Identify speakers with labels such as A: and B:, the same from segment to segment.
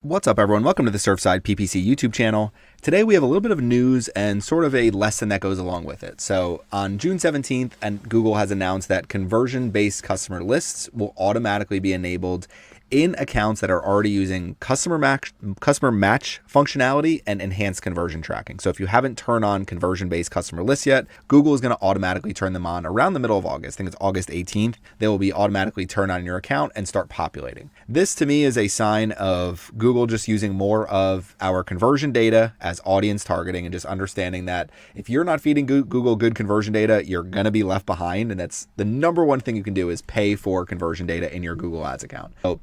A: What's up, everyone? Welcome to the Surfside PPC YouTube channel. Today we have a little bit of news and sort of a lesson that goes along with it. So on June 17th, and Google has announced that conversion-based customer lists will automatically be enabled in accounts that are already using customer match functionality and enhanced conversion tracking. So if you haven't turned on conversion-based customer lists yet, Google is going to automatically turn them on around the middle of August. I think it's August 18th. They will be automatically turned on in your account and start populating. This to me is a sign of Google just using more of our conversion data as audience targeting and just understanding that if you're not feeding Google good conversion data, you're going to be left behind. And that's the number one thing you can do is pay for conversion data in your Google Ads account. So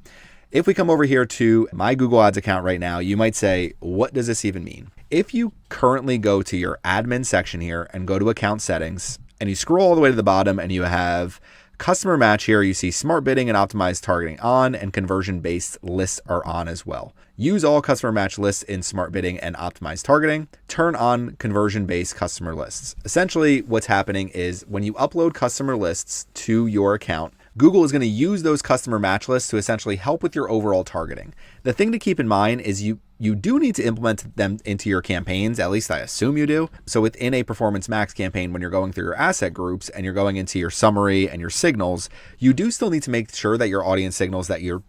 A: if we come over here to my Google Ads account right now, you might say, what does this even mean? If you currently go to your admin section here and go to account settings and you scroll all the way to the bottom and you have customer match here, you see smart bidding and optimized targeting on and conversion based lists are on as well. Use all customer match lists in smart bidding and optimized targeting. Turn on conversion based customer lists. Essentially what's happening is when you upload customer lists to your account, Google is going to use those customer match lists to essentially help with your overall targeting. The thing to keep in mind is you do need to implement them into your campaigns, at least I assume you do. So within a Performance Max campaign, when you're going through your asset groups and you're going into your summary and your signals, you do still need to make sure that your audience signals that you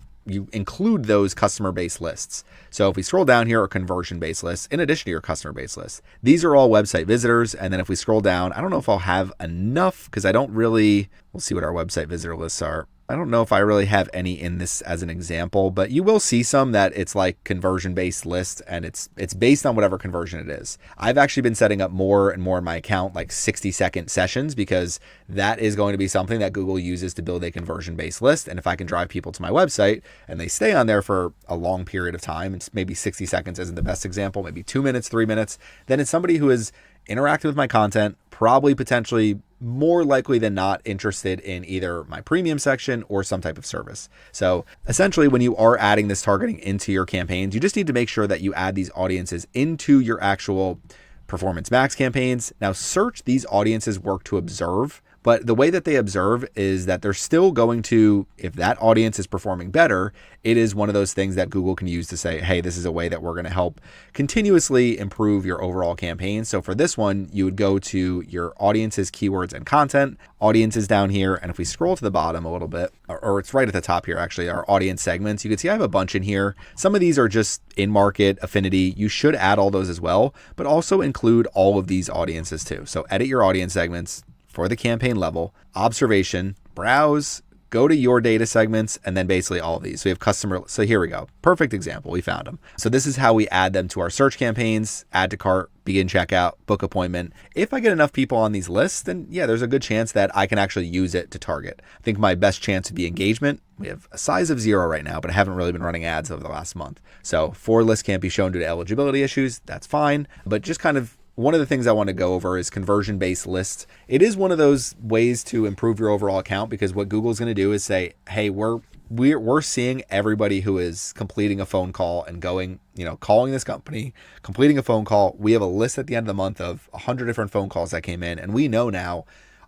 A: include those customer-based lists. So if we scroll down here, are conversion-based lists, in addition to your customer-based lists. These are all website visitors. And then if we scroll down, I don't know if I'll have enough because I don't really, we'll see what our website visitor lists are. I don't know if I really have any in this as an example, but you will see some that it's like conversion-based list and it's based on whatever conversion it is. I've actually been setting up more and more in my account, like 60-second sessions, because that is going to be something that Google uses to build a conversion-based list. And if I can drive people to my website and they stay on there for a long period of time, it's maybe 60 seconds isn't the best example, maybe 2 minutes, 3 minutes, then it's somebody who is interacting with my content, probably potentially more likely than not interested in either my premium section or some type of service. So essentially when you are adding this targeting into your campaigns, you just need to make sure that you add these audiences into your actual Performance Max campaigns. Now search, these audiences work to observe, but the way that they observe is that they're still going to, if that audience is performing better, it is one of those things that Google can use to say, hey, this is a way that we're going to help continuously improve your overall campaign. So for this one, you would go to your audiences, keywords, and content, audiences down here. And if we scroll to the bottom a little bit, or it's right at the top here, actually, our audience segments, you can see I have a bunch in here. Some of these are just in-market, affinity. You should add all those as well, but also include all of these audiences too. So edit your audience segments for the campaign level, observation, browse, go to your data segments, and then basically all of these. So we have customer. So here we go. Perfect example. We found them. So this is how we add them to our search campaigns, add to cart, begin checkout, book appointment. If I get enough people on these lists, then yeah, there's a good chance that I can actually use it to target. I think my best chance would be engagement. We have a size of 0 right now, but I haven't really been running ads over the last month. So 4 lists can't be shown due to eligibility issues. That's fine. But just kind of one of the things I want to go over is conversion-based lists. It is one of those ways to improve your overall account because what Google's going to do is say, hey, we're seeing everybody who is completing a phone call and going, calling this company, completing a phone call. We have a list at the end of the month of 100 different phone calls that came in, and we know now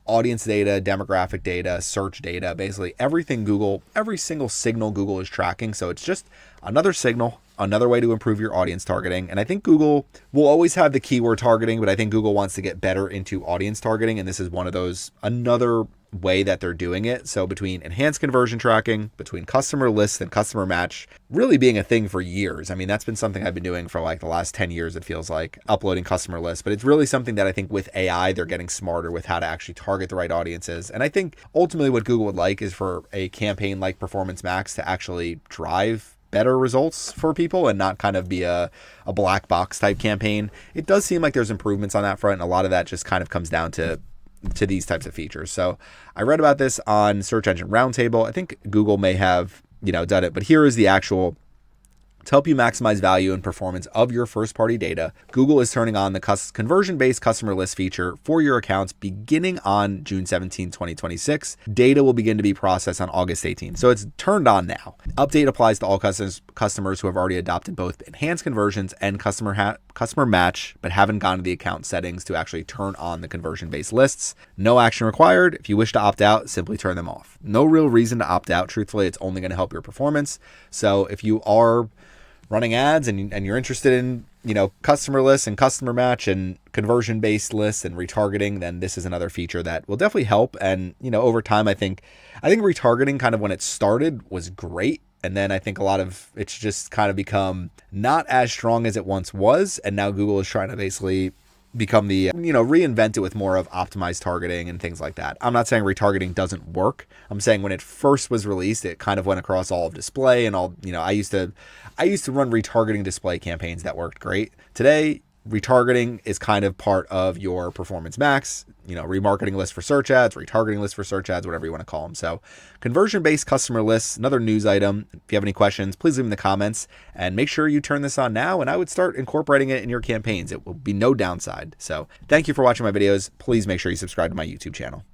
A: audience data, demographic data, search data, basically everything Google, every single signal Google is tracking. So it's just another signal, another way to improve your audience targeting. And I think Google will always have the keyword targeting, but I think Google wants to get better into audience targeting. And this is one of those, another way that they're doing it. So between enhanced conversion tracking, between customer lists and customer match really being a thing for years. I mean, that's been something I've been doing for like the last 10 years, it feels like, uploading customer lists. But it's really something that I think with AI, they're getting smarter with how to actually target the right audiences. And I think ultimately what Google would like is for a campaign like Performance Max to actually drive better results for people and not kind of be a black box type campaign. It does seem like there's improvements on that front. And a lot of that just kind of comes down to these types of features. So I read about this on Search Engine Roundtable. I think Google may have, done it, but here is the actual. To help you maximize value and performance of your first-party data, Google is turning on the conversion-based customer list feature for your accounts beginning on June 17, 2026. Data will begin to be processed on August 18. So it's turned on now. Update applies to all customers who have already adopted both enhanced conversions and customer match, but haven't gone to the account settings to actually turn on the conversion-based lists. No action required. If you wish to opt out, simply turn them off. No real reason to opt out. Truthfully, it's only going to help your performance. So if you are running ads and you're interested in, customer lists and customer match and conversion based lists and retargeting, then this is another feature that will definitely help. And, over time, I think retargeting kind of when it started was great. And then I think a lot of it's just kind of become not as strong as it once was. And now Google is trying to basically become the, reinvent it with more of optimized targeting and things like that. I'm not saying retargeting doesn't work. I'm saying when it first was released, it kind of went across all of display and all, I used to run retargeting display campaigns that worked great. Today, retargeting is kind of part of your performance max, remarketing list for search ads, retargeting list for search ads, whatever you want to call them. So conversion-based customer lists, another news item. If you have any questions, please leave them in the comments and make sure you turn this on now. And I would start incorporating it in your campaigns. It will be no downside. So thank you for watching my videos. Please make sure you subscribe to my YouTube channel.